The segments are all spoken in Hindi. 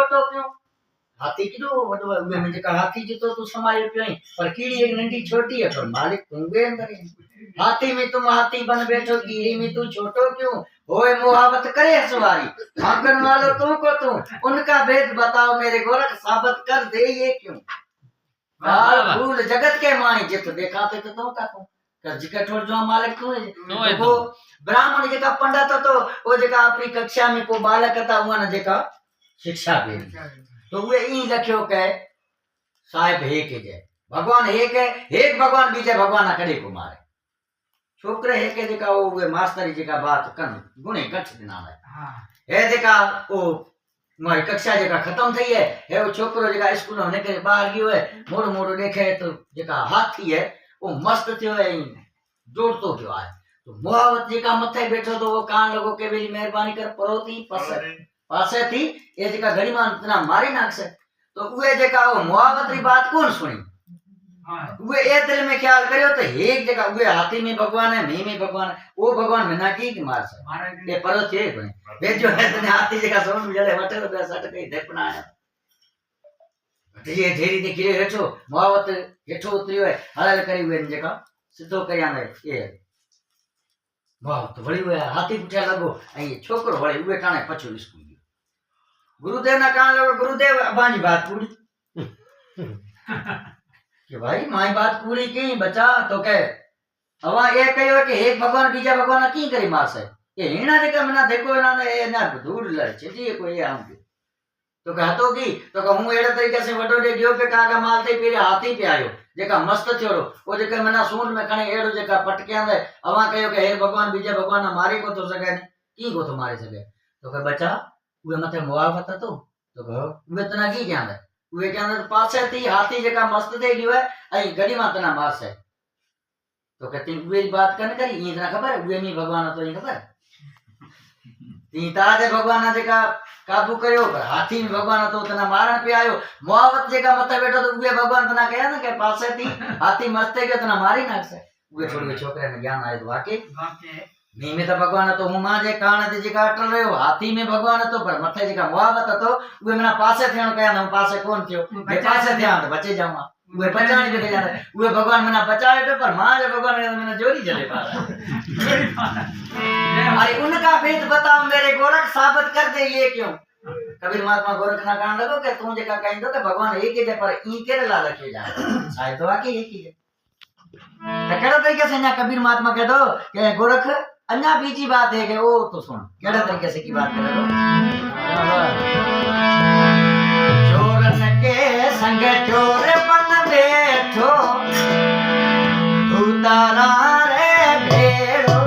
छोटो क्यों हाथी किलो वडो उबे में जेका हाथी जितो तू समायो पियो पर कीड़ी एक नंढी छोटी है पर मालिक तू बे अंदर हाथी में तुम हाथी बन बैठो कीड़ी में तू छोटो क्यों होए मुहावत करे सवारी भागन वालो तू को तू उनका भेद बताओ मेरे गोरख साबित कर दे ये क्यों काल फूल जगत के माई जित देखाते तो का तू कर जिका छोड़ जो मालिक तू है वो ब्राह्मण जेका पंडित तो वो जेका अपनी कक्षा में को बालक था उन जेका शिक्षा दे तो वे ई लख्यो के साहिब हे के जय भगवान एक है एक भगवान बीजे भगवान कड़े को मारे छोकरे हे के जेका वो वे मास्टरी जेका बात कन गुणे गठ दिना है हे जेका वो मारी कक्षा जेका खत्म थई है हे वो छोकरो जेका स्कूल में निकले बाहर गयो है मोड़ो मोड़ो देखे तो जेका हाथी है वो मस्त थियो है जोड़तो थियो है तो मुहावत जेका मथे बैठो तो वो कान लगो के मेरी मेहरबानी कर परोती पासे थी ये जेका घड़ी मान इतना मारी नाख से तो उए जेका वो मुहावत री बात कौन सुनी उए ए दिल में ख्याल करियो तो एक जगह उए हाथी में भगवान है मी में भगवान है वो भगवान में ना की मार से ये परो छे बे जो है तने हाथी जगह सोन में जले वटे तो सट कई देपना है धीरे धीरे ने गिरे हेठो मुहावत हेठो उतरियो है हलाल करी हुए जगह सिद्धो करया ने ये मुहावत वળી हुए हाथी उठा लगो ए छोकरो वળી उए टाणे पछो स्कूल गुरुदेव ना कान लगो गुरुदेव अबानी बात पूरी कि भाई माई बात पूरी की बचा तो के हवा ये कहियो कि एक भगवान बीजा भगवान की करी मार से ये हिना जेका मना देखो ना ए ना धूड़ लड़ छे कोई आम तो कहतो की तो कहूं एड़ा तरीके से वडो दे गयो पे कागा माल थे पेरे हाथी पे आयो जेका मस्त थयोरो वो जेका मना सूंड में खणे एड़ो जेका पटक्या दे हवा कहियो कि हे भगवान बीजा भगवान मारे को तो सके की को तो मारे सके तो के बचा उए मथे मुआवत तो कहो उए तना की क्या दे उए क्या दे पासे थी हाथी जेका मस्त दे गयो है आई गड़ी मा तना मार से तो कहती उए बात कन करी ई तना खबर उए में भगवान तो ई खबर ती ताजे भगवान जेका काबू करियो हाथी में भगवान तो तना मारण पे आयो मुआवत जेका मथे बैठो तो उए भगवान तना कहे ना के पासे थी हाथी मस्त के तना मारी नाख से उए छोड़ी छोकरे ने ज्ञान आयो वाकई मी में तो भगवान तो हूं मां जे कान ते जेका अटल रहो हाथी में भगवान तो पर मथे जेका मुआवत तो उए मना पासे थियण कया ना पासे कोन थियो जे पासे थिया तो बचे जावा उए बचाणी पे जाने उए भगवान मना बचाए पे पर मां जे भगवान ने मना जोरी जले पारा अरे उनका भेद बताओ मेरे गोरख साबित कर दे ये क्यों कबीर महात्मा गोरख ना कान लगो के तू जेका कहिंदो के भगवान एक ही दे पर ई केरे ला रखे जा शायद तो आके एक ही है तो केड़ा तरीके से ना कबीर महात्मा कह दो के गोरख अन्ना बीजी बात है कि वो तो सुन केड़ा तरीके से की बात कर चोरन के संग चोर बन बैठो तू तारा रे भेड़ो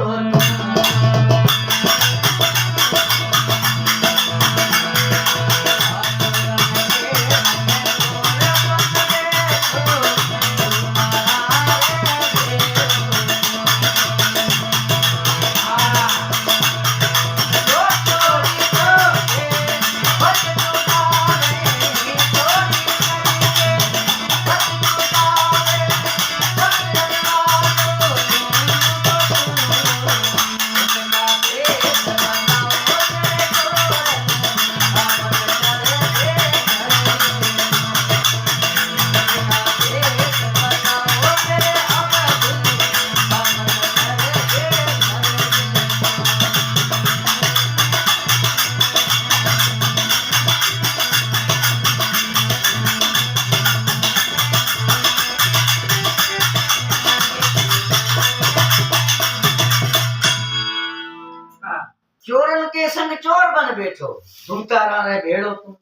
चोरन के संग चोर बन बैठो तुम तारा रे भेड़ो तू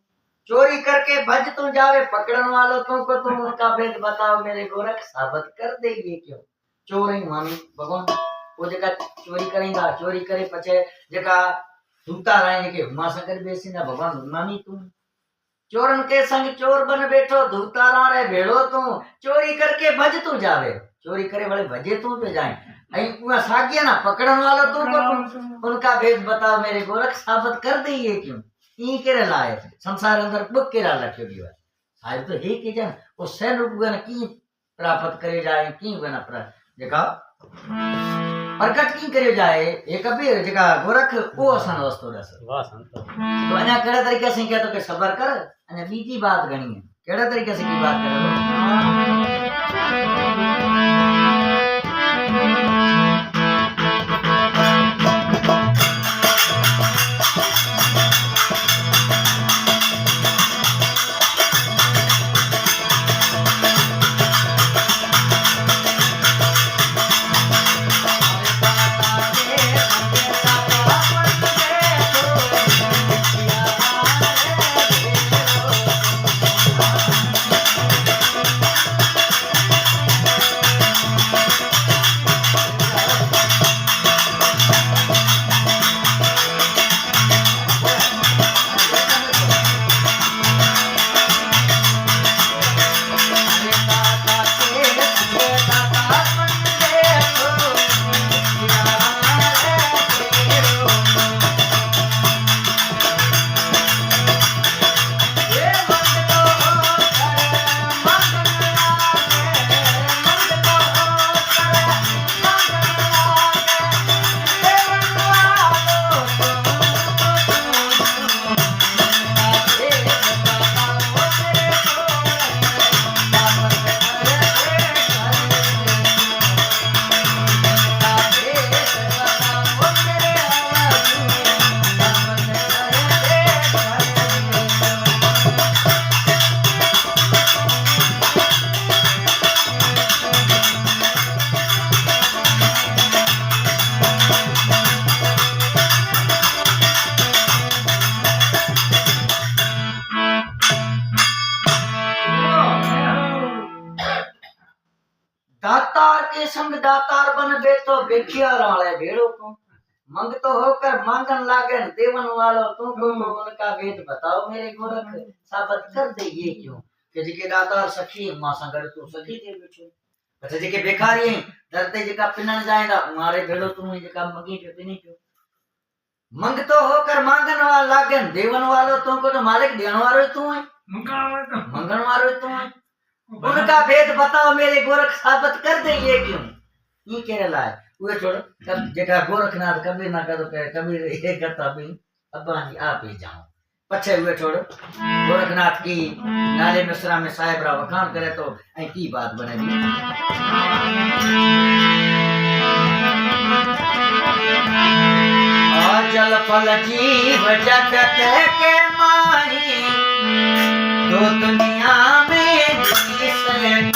चोरी करके भज तू जावे पकड़न वालो तू को तुम उनका भेद बताओ मेरे गोरख साबित कर दे ये क्यों चोर ही मामी भगवान वो जका चोरी करेगा चोरी करे पछे जका तुमता रहे के हुमा शंकर बेसी ना भगवान मामी तू चोरन के संग चोर बन बैठो धूतारा रे भेड़ो तू चोरी करके भज तू जावे चोरी करे वाले भजे तू पे जाए आई सागिया ना पकड़न वाला तू को उनका भेद बताओ मेरे गोरख साबित कर दे ये क्यों ई केरे लाए संसार अंदर बुक केरा लख्यो दियो साहिब तो हे के जन ओ सैन रूप गन की प्राप्त करे जाए की गन पर देखा प्रकट की करियो जाए ये कबीर जका गोरख वो असन वस्तो रस वाह संत तो अन्या केड़ा तरीके से कहतो के सबर कर अन्या बीजी बात गणी है केड़ा तरीके से की बात करे दातार के संग दातार बन बैठो बेखिया राले भेड़ो को मंग तो होकर मांगन लागन देवन वालो तू को उनका भेद बताओ मेरे गोरख साबित कर दे ये क्यों कि जिके दातार सखी मां संगर तू सखी दे बैठो अच्छा जिके बेकारी है डरते जका पिनन जाएगा मारे भेड़ो तू जका मगी पे पिनी क्यों मंग तो होकर मांगन वाला लागन देवन वालो तू को तो मालिक देवन वालो तू है मंगन वालो तू है उनका भेद बताओ मेरे गोरख साबित कर दे ये क्यों ये कह रहा है वो छोड़ कब जगह गोरखनाथ कबीर ना करो कहे कबीर ये करता भी अब्बानी आप ही जाओ पछे हुए छोड़ गोरखनाथ की नाले मिश्रा में साहेब रा वखान करे तो ऐ की बात बनेगी जल फल जीव जगत के माही दो दुनिया में जिसे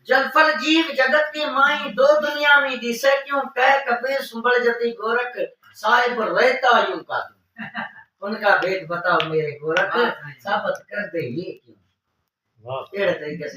जलफल जीव जगत की माई दो दुनिया में दिसे क्यों कह कबीर सुंबल जति गोरख साहिब रहता यूं का उनका भेद बताओ मेरे गोरख साबित कर दे ये क्यों वाह तरीके से